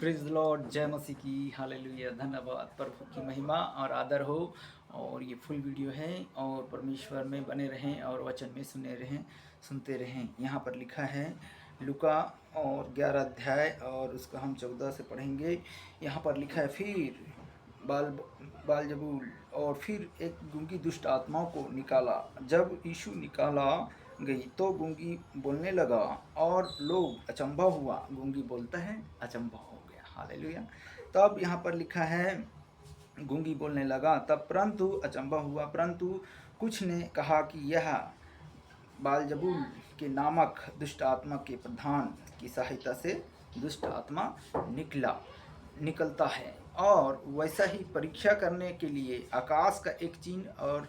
Praise the Lord, जय मसीह की, hallelujah. धन्यवाद। प्रभु की महिमा और आदर हो। और ये फुल वीडियो है और परमेश्वर में बने रहें और वचन में सुनते रहें। यहाँ पर लिखा है लुका और 11 अध्याय और उसका हम 14 से पढ़ेंगे। यहाँ पर लिखा है, फिर बाल बालजबूल और फिर एक गूंगी दुष्ट आत्माओं को निकाला। जब यीशु निकाला गई तो गूंगी बोलने लगा और लोग अचंभा हुआ। गूंगी बोलता है, अचंभा हो गया। हालेलुया। तब यहाँ पर लिखा है गूंगी बोलने लगा, तब परंतु अचंभा हुआ। परंतु कुछ ने कहा कि यह बालजबूल के नामक दुष्ट आत्मा के प्रधान की सहायता से दुष्ट आत्मा निकलता है। और वैसा ही परीक्षा करने के लिए आकाश का एक चिन्ह और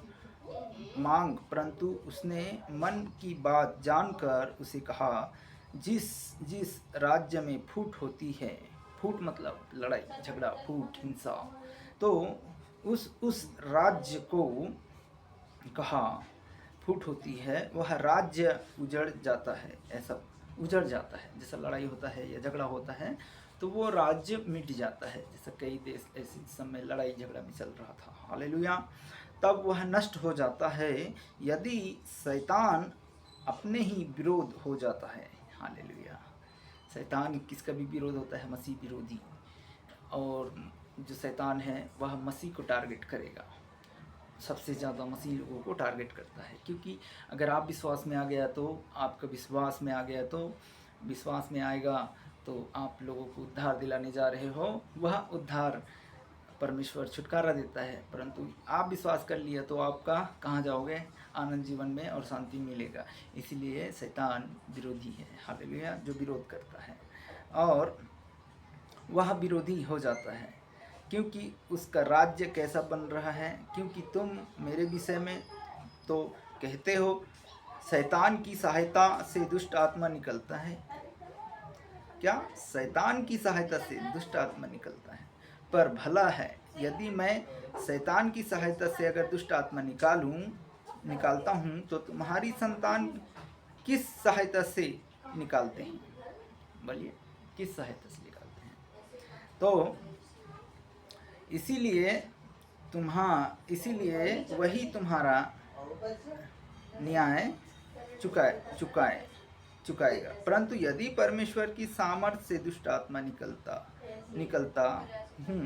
मांग। परंतु उसने मन की बात जानकर उसे कहा, जिस जिस राज्य में फूट होती है, फूट मतलब लड़ाई झगड़ा, फूट हिंसा, तो उस राज्य को कहा फूट होती है, वह राज्य उजड़ जाता है। ऐसा उजड़ जाता है, जैसा लड़ाई होता है या झगड़ा होता है तो वो राज्य मिट जाता है। जैसा कई देश ऐसे समय लड़ाई झगड़ा भी चल रहा था। हालेलुया। तब वह नष्ट हो जाता है यदि शैतान अपने ही विरोध हो जाता है। हालेलुया। शैतान किसका भी विरोध होता है? मसीह विरोधी। और जो शैतान है वह मसीह को टारगेट करेगा, सबसे ज़्यादा मसीह लोगों को टारगेट करता है। क्योंकि अगर आप विश्वास में आ गया तो आपका विश्वास में आ गया तो विश्वास में आएगा तो आप लोगों को उद्धार दिलाने जा रहे हो। वह उद्धार परमेश्वर छुटकारा देता है। परंतु आप विश्वास कर लिया तो आपका कहाँ जाओगे? आनंद जीवन में और शांति मिलेगा। इसीलिए शैतान विरोधी है। हालेलुया। जो विरोध करता है और वह विरोधी हो जाता है, क्योंकि उसका राज्य कैसा बन रहा है। क्योंकि तुम मेरे विषय में तो कहते हो शैतान की सहायता से दुष्ट आत्मा निकलता है। क्या? शैतान की सहायता से दुष्ट आत्मा निकलता है। पर भला है यदि मैं शैतान की सहायता से अगर दुष्ट आत्मा निकालता हूँ तो तुम्हारी संतान किस सहायता से निकालते हैं? बोलिए, किस सहायता से निकालते हैं? तो इसीलिए वही तुम्हारा न्याय चुकाएगा। परंतु यदि परमेश्वर की सामर्थ्य से दुष्ट आत्मा निकलता हूँ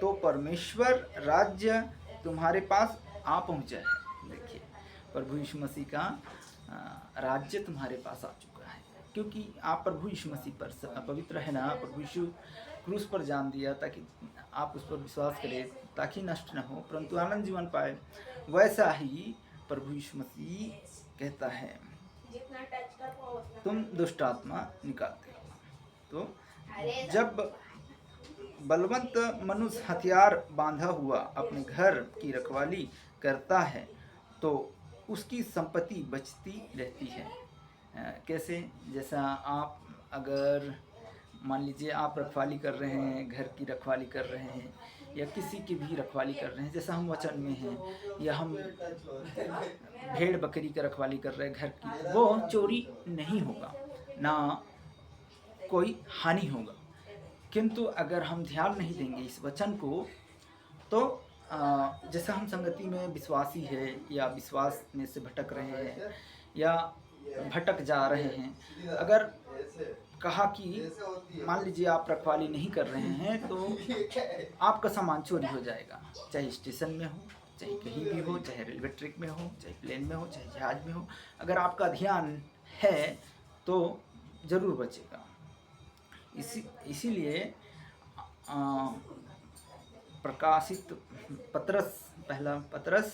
तो परमेश्वर राज्य तुम्हारे पास आ पहुँचा है। देखिए, प्रभु यीशु मसीह का राज्य तुम्हारे पास आ चुका है। क्योंकि आप प्रभु यीशु मसीह पर पवित्र है ना। प्रभु यीशु क्रूस पर जान दिया ताकि आप उस पर विश्वास करें, ताकि नष्ट न हो परंतु आनंद जीवन पाए। वैसा ही प्रभु यीशु मसीह कहता है, तुम दुष्ट आत्मा निकालते हो। तो जब बलवंत मनुष्य हथियार बांधा हुआ अपने घर की रखवाली करता है तो उसकी संपत्ति बचती रहती है। कैसे? जैसा आप अगर मान लीजिए आप रखवाली कर रहे हैं, घर की रखवाली कर रहे हैं या किसी की भी रखवाली कर रहे हैं, जैसा हम वचन में हैं, या हम भेड़ बकरी की रखवाली कर रहे हैं घर की, वो चोरी नहीं होगा, ना कोई हानि होगा। किंतु अगर हम ध्यान नहीं देंगे इस वचन को तो जैसा हम संगति में विश्वासी है या विश्वास में से भटक रहे हैं या भटक जा रहे हैं, अगर कहा कि मान लीजिए आप रखवाली नहीं कर रहे हैं तो आपका सामान चोरी हो जाएगा। चाहे स्टेशन में हो, चाहे कहीं भी हो, चाहे रेलवे ट्रैक में हो, चाहे प्लेन में हो, चाहे जहाज में हो, अगर आपका ध्यान है तो ज़रूर बचेगा। इसीलिए प्रकाशित पतरस, पहला पतरस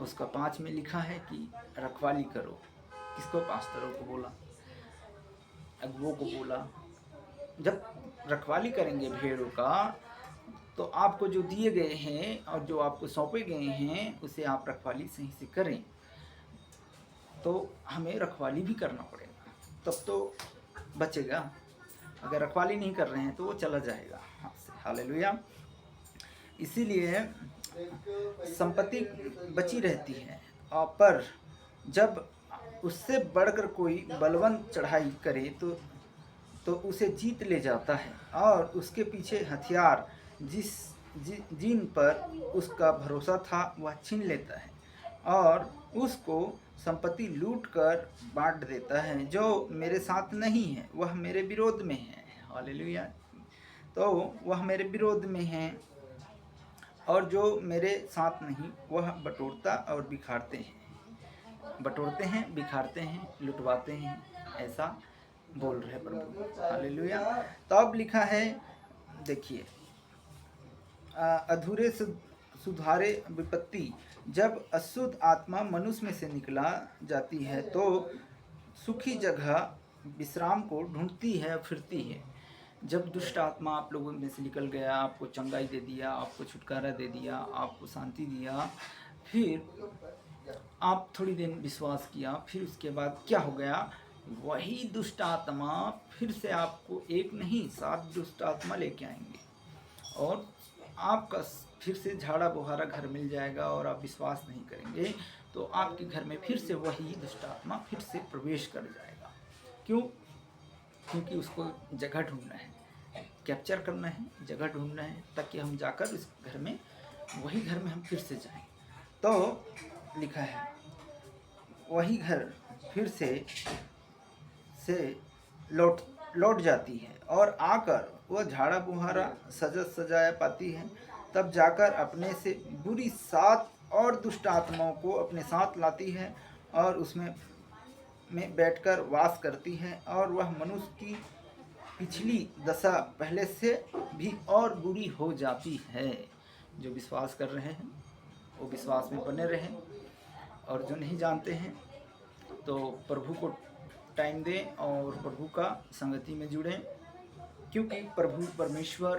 उसका 5 में लिखा है कि रखवाली करो। किसको? पास्टरों को बोला, अगुओं को बोला। जब रखवाली करेंगे भेड़ों का तो आपको जो दिए गए हैं और जो आपको सौंपे गए हैं उसे आप रखवाली सही से करें। तो हमें रखवाली भी करना पड़ेगा, तब तो बचेगा। अगर रखवाली नहीं कर रहे हैं तो वो चला जाएगा हाथ से। हालेलुया। इसीलिए संपत्ति बची रहती है। पर जब उससे बढ़कर कोई बलवंत चढ़ाई करे तो तो उसे जीत ले जाता है और उसके पीछे हथियार जिन पर उसका भरोसा था वह छीन लेता है और उसको संपत्ति लूट कर बांट देता है। जो मेरे साथ नहीं है वह मेरे विरोध में है। हालेलुया। तो वह मेरे विरोध में है और जो मेरे साथ नहीं वह बटोरता और बिखारते हैं, बटोरते हैं, बिखारते हैं, लुटवाते हैं, ऐसा बोल रहे प्रभु। हालेलुया। तो अब लिखा है, देखिए, अधूरे सुधारे विपत्ति, जब अशुद्ध आत्मा मनुष्य में से निकला जाती है तो सुखी जगह विश्राम को ढूंढती है, फिरती है। जब दुष्ट आत्मा आप लोगों में से निकल गया, आपको चंगाई दे दिया, आपको छुटकारा दे दिया, आपको शांति दिया, फिर आप थोड़ी देर विश्वास किया, फिर उसके बाद क्या हो गया, वही दुष्ट आत्मा फिर से आपको एक नहीं 7 दुष्ट आत्मा लेके आएंगे और आपका फिर से झाड़ा बुहारा घर मिल जाएगा और आप विश्वास नहीं करेंगे तो आपके घर में फिर से वही दुष्ट आत्मा फिर से प्रवेश कर जाएगा। क्यों? क्योंकि उसको जगह ढूंढना है, कैप्चर करना है, जगह ढूंढना है ताकि हम जाकर इस घर में, वही घर में हम फिर से जाएं। तो लिखा है वही घर फिर से लौट जाती है और आकर वह झाड़ा बुहारा सजा सजाया पाती है। तब जाकर अपने से बुरी 7 और दुष्ट आत्माओं को अपने साथ लाती है और उसमें बैठकर वास करती है और वह मनुष्य की पिछली दशा पहले से भी और बुरी हो जाती है। जो विश्वास कर रहे हैं वो विश्वास में बने रहें और जो नहीं जानते हैं तो प्रभु को टाइम दें और प्रभु का संगति में जुड़ें, क्योंकि प्रभु परमेश्वर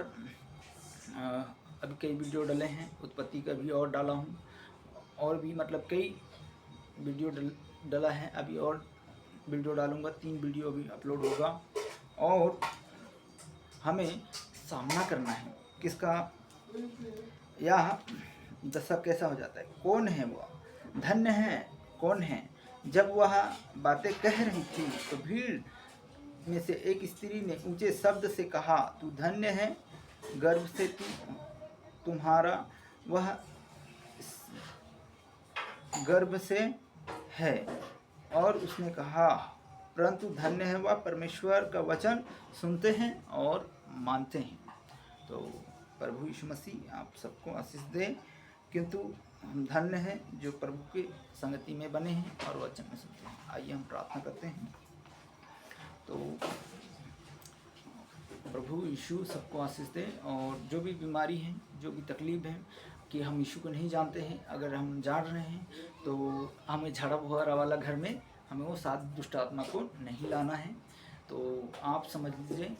अभी कई वीडियो डले हैं, उत्पत्ति का भी और डाला हूँ और भी मतलब कई वीडियो डला है, अभी और वीडियो डालूँगा, 3 वीडियो अभी अपलोड होगा और हमें सामना करना है किसका, यह दशा कैसा हो जाता है। कौन है वह, धन्य है कौन है। जब वह बातें कह रही थी तो भीड़ में से एक स्त्री ने ऊंचे शब्द से कहा, तू धन्य है, गर्भ से तुम्हारा वह गर्भ से है। और उसने कहा, परंतु धन्य है वह परमेश्वर का वचन सुनते हैं और मानते हैं। तो प्रभु यीशु मसीह आप सबको आशीष दे, किंतु हम धन्य हैं जो प्रभु के संगति में बने हैं और वचन में सुनते हैं। आइए हम प्रार्थना करते हैं। तो प्रभु यीशु सबको आशीष दे और जो भी बीमारी है, जो भी तकलीफ है कि हम यीशु को नहीं जानते हैं, अगर हम जान रहे हैं तो हमें झाड़ा बुहारा वाला घर में हमें वो 7 दुष्ट आत्मा को नहीं लाना है। तो आप समझ लीजिए,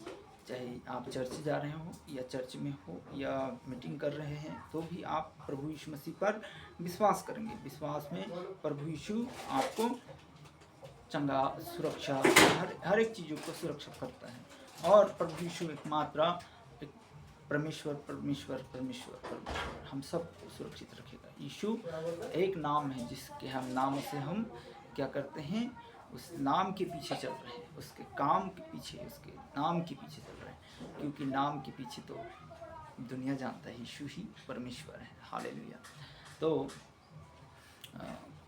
चाहे आप चर्च जा रहे हो या चर्च में हो या मीटिंग कर रहे हैं, तो भी आप प्रभु यीशु मसीह पर विश्वास करेंगे। विश्वास में प्रभु यीशु आपको चंगा, सुरक्षा, हर एक चीज़ों को सुरक्षित करता है और प्रभु यीशु एकमात्र परमेश्वर हम सब सुरक्षित रखेगा। यीशु एक नाम है जिसके हम नाम से हम क्या करते हैं, उस नाम के पीछे चल रहे हैं, उसके काम के पीछे, उसके नाम के पीछे चल रहे हैं, क्योंकि नाम के पीछे तो दुनिया जानता है यीशु ही परमेश्वर है। हालेलुया। तो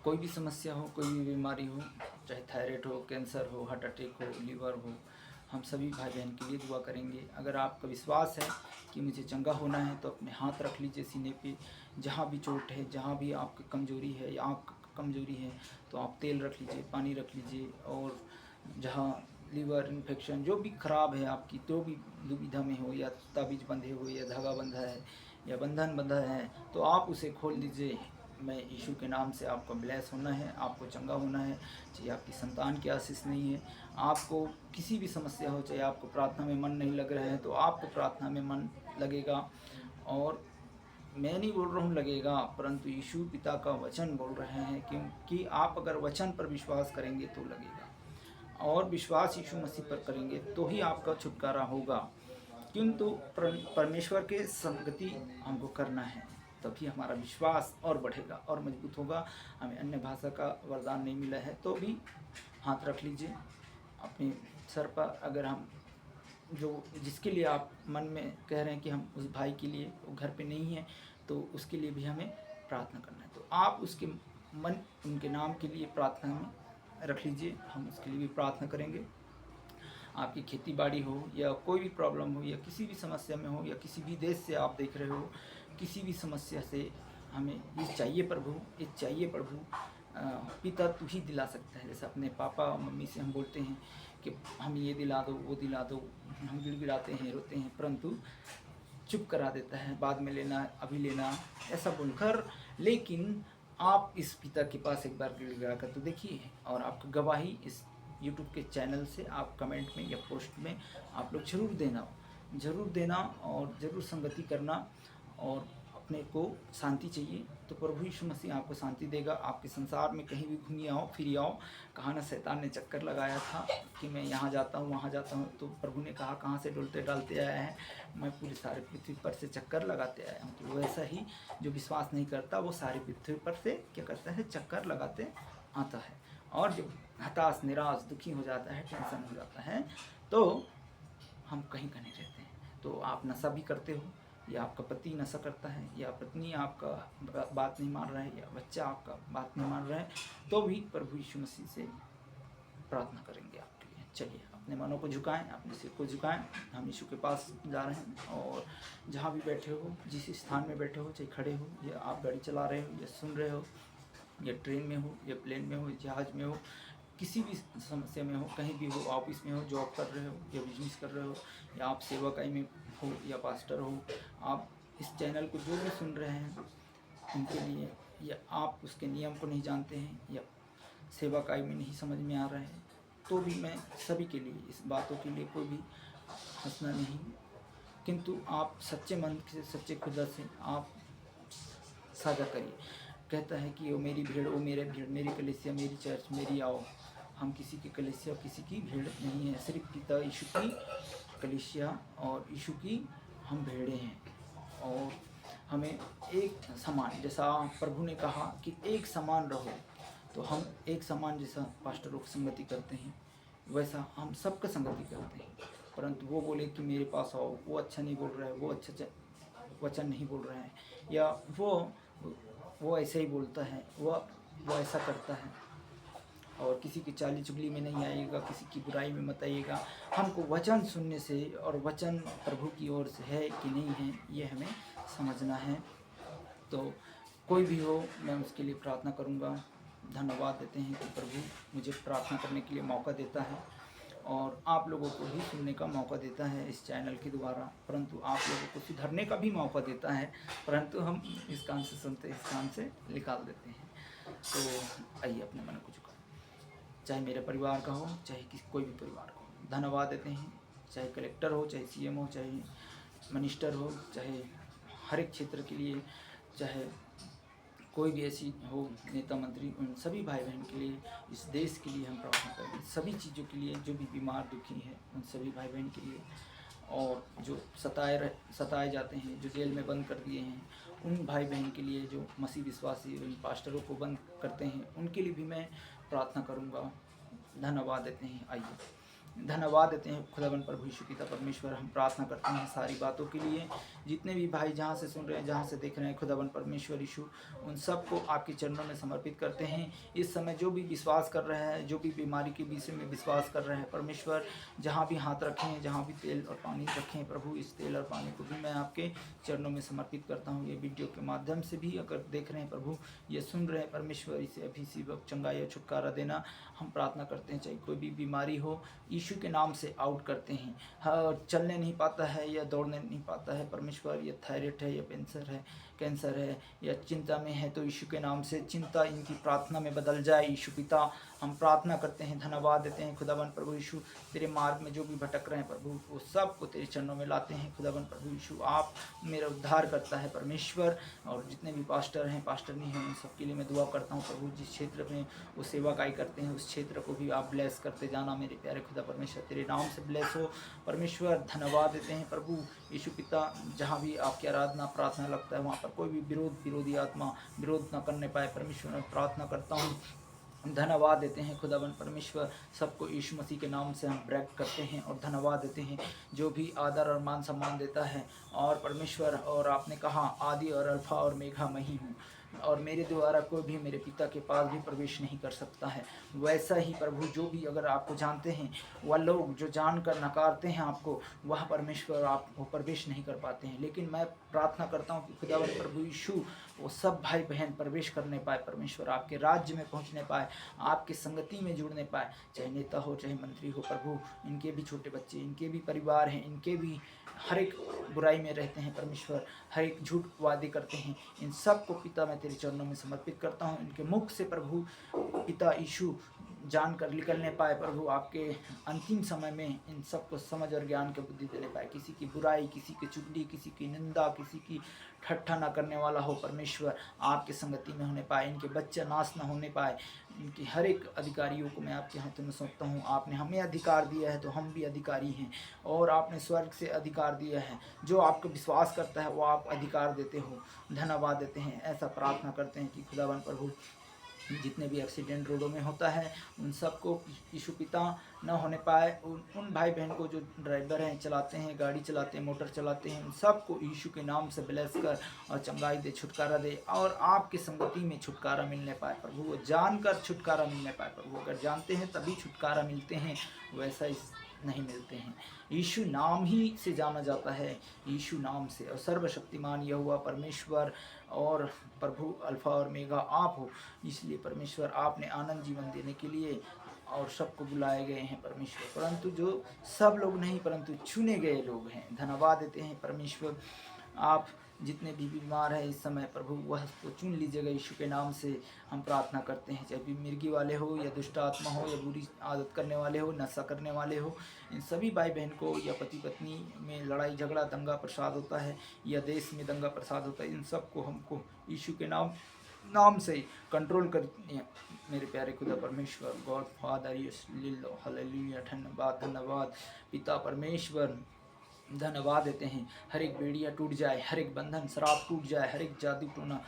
कोई भी समस्या हो, कोई भी बीमारी हो, चाहे थायराइड हो, कैंसर हो, हार्ट अटैक हो, लीवर हो, हम सभी भाई बहन के लिए दुआ करेंगे। अगर आपका विश्वास है कि मुझे चंगा होना है तो अपने हाथ रख लीजिए सीने पे, जहाँ भी चोट है, जहाँ भी आपकी कमजोरी है या आँख कमजोरी है तो आप तेल रख लीजिए, पानी रख लीजिए, और जहाँ लीवर इन्फेक्शन जो भी ख़राब है आपकी, जो भी दुविधा में हो, या ताबीज़ बंधे हो या धागा बंधा है या बंधन बंधा है, तो आप उसे खोल दीजिए। मैं यीशु के नाम से आपको ब्लेस होना है, आपको चंगा होना है। चाहे आपकी संतान की आशीष नहीं है, आपको किसी भी समस्या हो, चाहे आपको प्रार्थना में मन नहीं लग रहा है तो आपको प्रार्थना में मन लगेगा। और मैं नहीं बोल रहा हूँ लगेगा, परंतु यीशु पिता का वचन बोल रहे हैं, क्योंकि आप अगर वचन पर विश्वास करेंगे तो लगेगा, और विश्वास यीशु मसीह पर करेंगे तो ही आपका छुटकारा होगा। किंतु परमेश्वर के संगति हमको करना है, तभी हमारा विश्वास और बढ़ेगा और मजबूत होगा। हमें अन्य भाषा का वरदान नहीं मिला है तो भी हाथ रख लीजिए अपने सर पर। अगर हम जो जिसके लिए आप मन में कह रहे हैं कि हम उस भाई के लिए वो घर पे नहीं है, तो उसके लिए भी हमें प्रार्थना करना है। तो आप उसके मन उनके नाम के लिए प्रार्थना में रख लीजिए, हम उसके लिए भी प्रार्थना करेंगे। आपकी खेती बाड़ी हो या कोई भी प्रॉब्लम हो या किसी भी समस्या में हो या किसी भी देश से आप देख रहे हो, किसी भी समस्या से हमें ये चाहिए प्रभु, ये चाहिए प्रभु, पिता तू ही दिला सकता है। जैसे अपने पापा और मम्मी से हम बोलते हैं कि हम ये दिला दो, वो दिला दो, हम गिड़गिड़ाते हैं, रोते हैं, परंतु चुप करा देता है, बाद में लेना, अभी लेना, ऐसा बोलकर। लेकिन आप इस पिता के पास एक बार गिड़गिड़ा कर तो देखिए, और आपकी गवाही इस यूट्यूब के चैनल से आप कमेंट में या पोस्ट में आप लोग ज़रूर देना और ज़रूर संगति करना। और अपने को शांति चाहिए तो प्रभु यीशु मसीह आपको शांति देगा। आपके संसार में कहीं भी घूमिए आओ, फिर आओ। कहा ना, शैतान ने चक्कर लगाया था कि मैं यहाँ जाता हूँ, वहाँ जाता हूँ, तो प्रभु ने कहा कहाँ से डोलते डालते आया है, मैं पूरी सारी पृथ्वी पर से चक्कर लगाते आया हूँ। तो वैसा ही जो विश्वास नहीं करता वो सारी पृथ्वी पर से क्या करता है, चक्कर लगाते आता है। और जो हताश, निराश, दुखी हो जाता है, टेंशन हो जाता है, तो हम कहीं का नहीं रहते हैं। तो आप नशा भी करते हो, या आपका पति नशा करता है, या पत्नी आपका बात नहीं मान रहा है, या बच्चा आपका बात नहीं मान रहा है, तो भी प्रभु यीशु मसीह से प्रार्थना करेंगे आपके लिए। चलिए अपने मनों को झुकाएं, अपने सिर को झुकाएं। हम यीशु के पास जा रहे हैं, और जहाँ भी बैठे हो, जिस स्थान में बैठे हो, चाहे खड़े हो, या आप गाड़ी चला रहे हो, या सुन रहे हो, या ट्रेन में हो, या प्लेन में हो, जहाज़ में हो, किसी भी समस्या में हो, कहीं भी हो, ऑफिस में हो, जॉब कर रहे हो, या बिजनेस कर रहे हो, या आप सेवाकाई में हो, या पास्टर हो, आप इस चैनल को जो भी सुन रहे हैं उनके लिए, या आप उसके नियम को नहीं जानते हैं, या सेवाकाई में नहीं समझ में आ रहा है, तो भी मैं सभी के लिए, इस बातों के लिए कोई भी हंसना नहीं, किंतु आप सच्चे मन से, सच्चे खुदा से आप साझा करिए। कहता है कि वो मेरी भीड़, वो मेरे भीड़, मेरी कलीसिया, मेरी चर्च, मेरी आओ। हम किसी की कलीसिया, किसी की भीड़ नहीं है, सिर्फ पिता यीशु की कलीसिया और यीशु की हम भेड़े हैं। और हमें एक समान, जैसा प्रभु ने कहा कि एक समान रहो, तो हम एक समान, जैसा पास्टरों की संगति करते हैं वैसा हम सबका संगति करते हैं। परंतु वो बोले कि मेरे पास आओ, वो अच्छा नहीं बोल रहा है, वो अच्छा वचन नहीं बोल रहा है, या वो ऐसे ही बोलता है, वो ऐसा करता है, और किसी की चाली चुगली में नहीं आइएगा, किसी की बुराई में मत आइएगा। हमको वचन सुनने से, और वचन प्रभु की ओर से है कि नहीं है, ये हमें समझना है। तो कोई भी हो, मैं उसके लिए प्रार्थना करूँगा। धन्यवाद देते हैं कि प्रभु मुझे प्रार्थना करने के लिए मौका देता है, और आप लोगों को भी सुनने का मौका देता है इस चैनल के द्वारा, परंतु आप लोगों को सुधरने का भी मौका देता है, परंतु हम इस कान से सुनते, इस कान से निकाल देते हैं। तो आइए अपने मन को झुकाएं, चाहे मेरे परिवार का हो, चाहे किसी कोई भी परिवार का हो। धन्यवाद देते हैं, चाहे कलेक्टर हो, चाहे सीएम हो, चाहे मिनिस्टर हो, चाहे हर एक क्षेत्र के लिए, चाहे कोई भी ऐसी हो, नेता मंत्री, उन सभी भाई बहन के लिए, इस देश के लिए हम प्रार्थना करें, सभी चीज़ों के लिए, जो भी बीमार दुखी हैं उन सभी भाई बहन के लिए, और जो सताए जाते हैं, जो जेल में बंद कर दिए हैं, उन भाई बहन के लिए, जो मसीह विश्वासी उन पास्टरों को बंद करते हैं, उनके लिए भी मैं प्रार्थना करूँगा। धन्यवाद देते हैं। आइए धन्यवाद देते हैं खुदावन प्रभु यीशु पिता परमेश्वर। हम प्रार्थना करते हैं सारी बातों के लिए, जितने भी भाई जहाँ से सुन रहे हैं, जहाँ से देख रहे हैं, खुदावन परमेश्वर यीशु, उन सबको आपके चरणों में समर्पित करते हैं। इस समय जो भी विश्वास कर रहे हैं, जो भी बीमारी के विषय में विश्वास कर रहे हैं परमेश्वर, जहाँ भी हाथ रखें हैं, जहाँ भी तेल और पानी रखें प्रभु, इस तेल और पानी को भी मैं आपके चरणों में समर्पित करता हूँ। ये वीडियो के माध्यम से भी अगर देख रहे हैं प्रभु, ये सुन रहे हैं परमेश्वर, इसे अभी इसी वक्त चंगाई और छुटकारा देना हम प्रार्थना करते हैं। चाहे कोई भी बीमारी हो, यीशु के नाम से आउट करते हैं। हाँ, चलने नहीं पाता है या दौड़ने नहीं पाता है परमेश्वर, या थायराइड है, या कैंसर है, या चिंता में है, तो यीशु के नाम से चिंता इनकी प्रार्थना में बदल जाए। यीशु पिता, हम प्रार्थना करते हैं, धन्यवाद देते हैं खुदावन प्रभु यीशु। तेरे मार्ग में जो भी भटक रहे हैं प्रभु, वो सब को तेरे चरणों में लाते हैं खुदावन प्रभु यीशु। आप मेरा उद्धार करता है परमेश्वर, और जितने भी पास्टर हैं, पास्टर नहीं हैं, उन सबके लिए मैं दुआ करता हूँ प्रभु। जिस क्षेत्र में वो सेवाकाई करते हैं, उस क्षेत्र को भी आप ब्लेस करते जाना मेरे प्यारे खुदा परमेश्वर। तेरे नाम से ब्लेस हो परमेश्वर। धन्यवाद देते हैं प्रभु यीशु पिता। जहाँ भी आपकी आराधना प्रार्थना लगता है, वहाँ पर कोई भी विरोधी आत्मा विरोध न करने पाए परमेश्वर। मैं प्रार्थना करता हूँ धन्यवाद देते हैं खुदावन परमेश्वर। सबको यीशु मसीह के नाम से हम ब्रेक करते हैं और धन्यवाद देते हैं जो भी आदर और मान सम्मान देता है। और परमेश्वर, और आपने कहा आदि और अल्फा और मेघा मैं ही हूँ, और मेरे द्वारा कोई भी मेरे पिता के पास भी प्रवेश नहीं कर सकता है। वैसा ही प्रभु, जो भी अगर आपको जानते हैं, वह लोग जो जानकर नकारते हैं आपको, वह परमेश्वर आपको प्रवेश नहीं कर पाते हैं। लेकिन मैं प्रार्थना करता हूँ कि खुदावन प्रभु यीशु वो सब भाई बहन प्रवेश करने पाए परमेश्वर, आपके राज्य में पहुँचने पाए, आपके संगति में जुड़ने पाए, चाहे नेता हो चाहे मंत्री हो प्रभु। इनके भी छोटे बच्चे, इनके भी परिवार हैं, इनके भी हर एक बुराई में रहते हैं परमेश्वर, हर एक झूठ वादे करते हैं। इन सब को पिता मैं तेरे चरणों में समर्पित करता हूँ। इनके मुख से प्रभु पिता यीशु जानकर निकलने पाए प्रभु, आपके अंतिम समय में इन सबको समझ और ज्ञान की बुद्धि देने पाए। किसी की बुराई, किसी की चुगली, किसी की निंदा, किसी की ठट्ठा ना करने वाला हो परमेश्वर, आपके संगति में होने पाए। इनके बच्चे नाश ना होने पाए। इनकी हर एक अधिकारियों को मैं आपके हाथों में सौंपता हूँ। आपने हमें अधिकार दिया है तो हम भी अधिकारी हैं, और आपने स्वर्ग से अधिकार दिया है। जो आपको विश्वास करता है वो आप अधिकार देते हो। धन्यवाद देते हैं। ऐसा प्रार्थना करते हैं कि खुदावन प्रभु, जितने भी एक्सीडेंट रोडों में होता है उन सबको यीशु पिता न होने पाए। उन भाई बहन को जो ड्राइवर हैं, चलाते हैं, गाड़ी चलाते हैं, मोटर चलाते हैं, उन सबको यीशु के नाम से ब्लेस कर और चंगाई दे, छुटकारा दे, और आपकी संगति में छुटकारा मिलने पाए प्रभु। वो जानकर छुटकारा मिलने पाए प्रभु। अगर जानते हैं तभी छुटकारा मिलते हैं, वैसा नहीं मिलते हैं। यीशु नाम ही से जाना जाता है, यीशु नाम से। और सर्वशक्तिमान यहोवा परमेश्वर और प्रभु अल्फा और मेगा आप हो। इसलिए परमेश्वर आपने आनंद जीवन देने के लिए और सबको बुलाए गए हैं परमेश्वर, परंतु जो सब लोग नहीं, परंतु चुने गए लोग हैं। धन्यवाद देते हैं परमेश्वर। आप जितने भी बीमार हैं इस समय प्रभु, वह तो चुन लीजिएगा यीशु के नाम से हम प्रार्थना करते हैं। चाहे भी मिर्गी वाले हो, या दुष्ट आत्मा हो, या बुरी आदत करने वाले हो, नशा करने वाले हो, इन सभी भाई बहन को, या पति पत्नी में लड़ाई झगड़ा दंगा प्रसाद होता है, या देश में दंगा प्रसाद होता है, इन सबको हमको यीशु के नाम से कंट्रोल कर मेरे प्यारे खुदा परमेश्वर। गॉड फादर यस लिलो हालेलुया। धन्यवाद पिता परमेश्वर। धन्यवाद देते हैं। हर एक बेड़िया टूट जाए, हर एक बंधन शराब टूट जाए, हर एक जादू टोना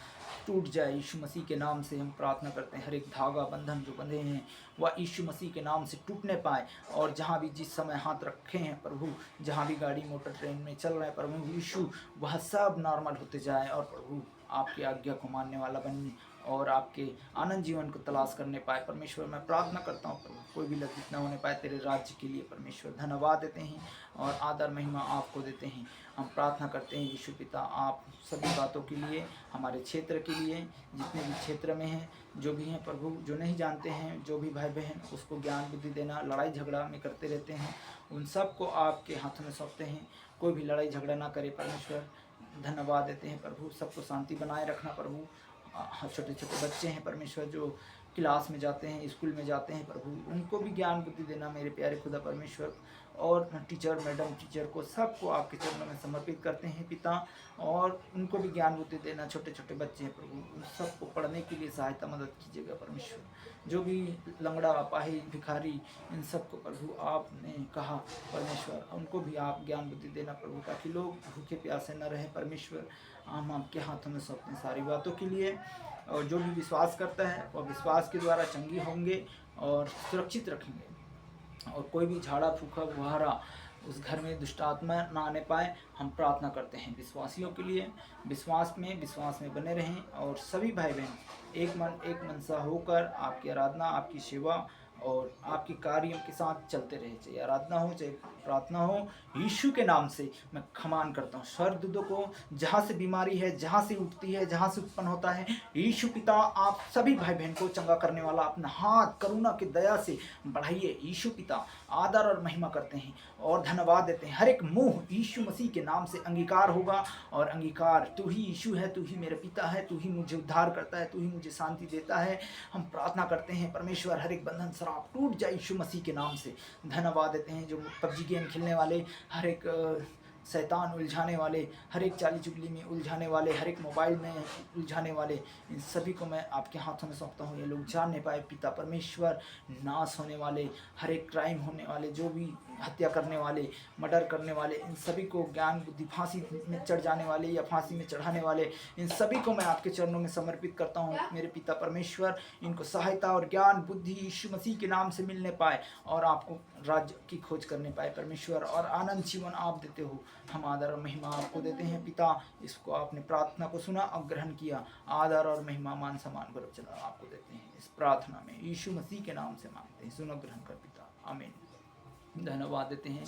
टूट जाए यीशु मसीह के नाम से हम प्रार्थना करते हैं। हर एक धागा बंधन जो बंधे हैं वह यीशु मसीह के नाम से टूटने पाए। और जहाँ भी जिस समय हाथ रखे हैं प्रभु, जहाँ भी गाड़ी मोटर ट्रेन में चल रहे हैं प्रभु यीशु, वह सब नॉर्मल होते जाए, और प्रभु आपकी आज्ञा को मानने वाला बनने और आपके आनंद जीवन को तलाश करने पाए परमेश्वर। मैं प्रार्थना करता हूँ प्रभु, कोई भी लज्जित न होने पाए तेरे राज्य के लिए परमेश्वर। धन्यवाद देते हैं और आदर महिमा आपको देते हैं। हम प्रार्थना करते हैं यीशु पिता, आप सभी बातों के लिए, हमारे क्षेत्र के लिए, जितने भी क्षेत्र में हैं, जो भी हैं प्रभु, जो नहीं जानते हैं, जो भी भाई बहन, उसको ज्ञान बुद्धि देना, लड़ाई झगड़ा में करते रहते हैं, उन सबको आपके हाथों में सौंपते हैं। कोई भी लड़ाई झगड़ा ना करे परमेश्वर। धन्यवाद देते हैं प्रभु, सबको शांति बनाए रखना प्रभु। छोटे छोटे बच्चे हैं परमेश्वर, जो क्लास में जाते हैं, स्कूल में जाते हैं प्रभु, उनको भी ज्ञान बुद्धि देना मेरे प्यारे खुदा परमेश्वर। और टीचर, मैडम टीचर को, सबको आपके चरणों में समर्पित करते हैं पिता, और उनको भी ज्ञान बुद्धि देना। छोटे छोटे बच्चे हैं प्रभु, उन सबको पढ़ने के लिए सहायता मदद कीजिएगा परमेश्वर। जो भी लंगड़ा, अपाहिज, भिखारी, इन सबको प्रभु आपने कहा परमेश्वर, उनको भी आप ज्ञान बुद्धि देना प्रभु, ताकि लोग भूखे प्यासे न रहे परमेश्वर। हम आपके हाथों में सौंपते हैं सारी बातों के लिए। और जो भी विश्वास करता है वह विश्वास के द्वारा चंगी होंगे और सुरक्षित रखेंगे, और कोई भी झाड़ा फूका बुहारा उस घर में दुष्ट आत्मा ना आने पाए। हम प्रार्थना करते हैं विश्वासियों के लिए, विश्वास में बने रहें, और सभी भाई बहन एक मन एक मनसा होकर आपकी आराधना, आपकी सेवा और आपके कार्यों के साथ चलते रहे। चाहे आराधना हो, चाहे प्रार्थना हो, यीशु के नाम से मैं खमान करता हूँ स्वर्गदूतों को। जहाँ से बीमारी है, जहाँ से उठती है, जहाँ से उत्पन्न होता है, यीशु पिता आप सभी भाई बहन को चंगा करने वाला अपना हाथ करुणा की दया से बढ़ाइए। यीशु पिता आदर और महिमा करते हैं और धन्यवाद देते हैं। हर एक मुंह यीशु मसीह के नाम से अंगीकार होगा, और अंगीकार तू ही यीशु है, तू ही मेरे पिता है, तू ही मुझे उद्धार करता है, तू ही मुझे शांति देता है। हम प्रार्थना करते हैं परमेश्वर, हर एक बंधन शराब टूट जाए यीशु मसीह के नाम से। धन्यवाद देते हैं जो पबजी गेम खेलने वाले, हर एक शैतान उलझाने वाले, हर एक चाली चुगली में उलझाने वाले, हर एक मोबाइल में उलझाने वाले, इन सभी को मैं आपके हाथों में सौंपता हूँ। ये लोग जान नहीं पाए पिता परमेश्वर, नाश होने वाले, हर एक क्राइम होने वाले, जो भी हत्या करने वाले, मर्डर करने वाले, इन सभी को ज्ञान बुद्धि, फांसी में चढ़ जाने वाले या फांसी में चढ़ाने वाले, इन सभी को मैं आपके चरणों में समर्पित करता हूँ मेरे पिता परमेश्वर। इनको सहायता और ज्ञान बुद्धि यीशु मसीह के नाम से मिलने पाए और आपको राज्य की खोज करने पाए परमेश्वर, और आनंद जीवन आप देते हो। हम आदर और महिमा आपको देते हैं पिता। इसको आपने प्रार्थना को सुना और ग्रहण किया। आदर और महिमा मान सम्मान गौरव चला आपको देते हैं। इस प्रार्थना में यीशु मसीह के नाम से मांगते हैं, सुनो ग्रहण कर पिता, आमीन। धन्यवाद देते हैं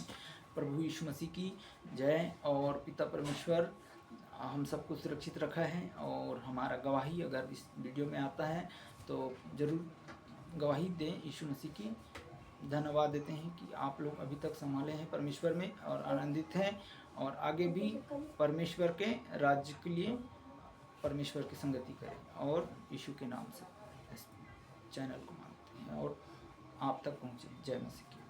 प्रभु यीशु मसीह की जय। और पिता परमेश्वर हम सबको सुरक्षित रखा है, और हमारा गवाही अगर इस वीडियो में आता है तो ज़रूर गवाही दें यीशु मसीह की। धन्यवाद देते हैं कि आप लोग अभी तक संभाले हैं परमेश्वर में और आनंदित हैं, और आगे भी परमेश्वर के राज्य के लिए परमेश्वर की संगति करें, और यीशु के नाम से इस चैनल को मानते हैं और आप तक पहुँचे। जय मसीह की।